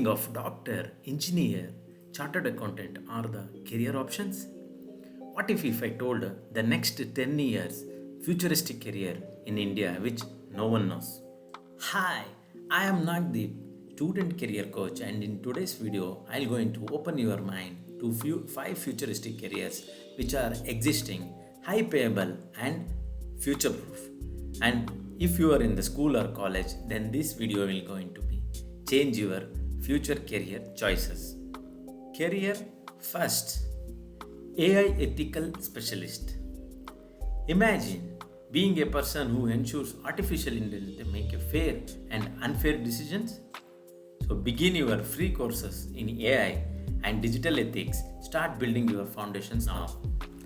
thinking of doctor, engineer, chartered accountant are the career options? What if I told the next 10 years futuristic career in India which no one knows? Hi, I am Nagdeep, student career coach, and in today's video I'll going to open your mind to five futuristic careers which are existing, high payable and future proof. And if you are in the school or college, then this video will going to be change your future career choices. Career first, AI ethical specialist. Imagine being a person who ensures artificial intelligence make a fair and unfair decisions. So begin your free courses in AI and digital ethics. Start building your foundations now.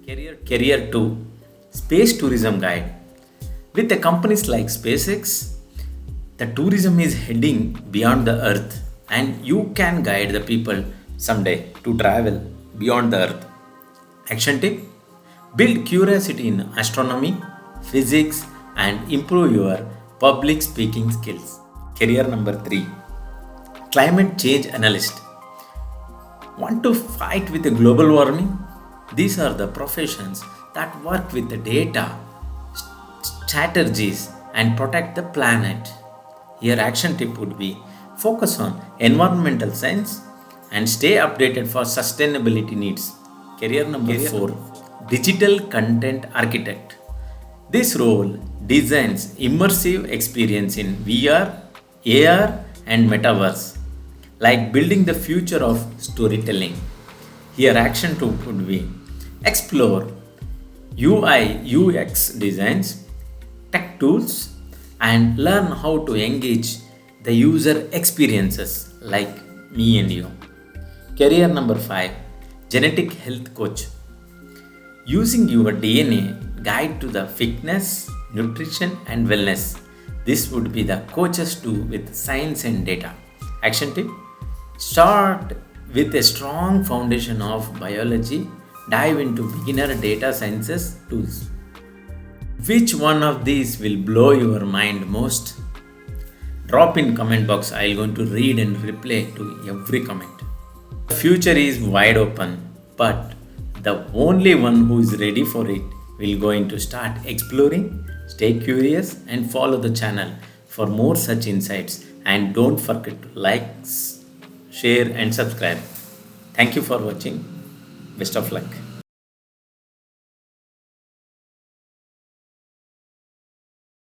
Career 2, space tourism guide. With the companies like SpaceX, the tourism is heading beyond the earth and you can guide the people someday to travel beyond the earth. Action tip: build curiosity in astronomy, physics, and improve your public speaking skills. Career number 3, climate change analyst. Want to fight with the global warming? These are the professions that work with the data, strategies, and protect the planet. Here action tip would be focus on environmental science and stay updated for sustainability needs. Career number 4, digital content architect. This role designs immersive experience in VR, AR, and metaverse, like building the future of storytelling. Here action tip would be explore UI UX designs, tech tools, and learn how to engage the user experiences like me and you. Career number 5, genetic health coach. Using your DNA guide to the fitness, nutrition, and wellness. This would be the coaches do with science and data. Action tip: start with a strong foundation of biology, dive into beginner data sciences tools. Which one of these will blow your mind most? Drop in comment box. I'll going to read and reply to every comment. The future is wide open, but the only one who is ready for it will going to start exploring. Stay curious and follow the channel for more such insights, and don't forget to like, share and subscribe. Thank you for watching. Best of luck.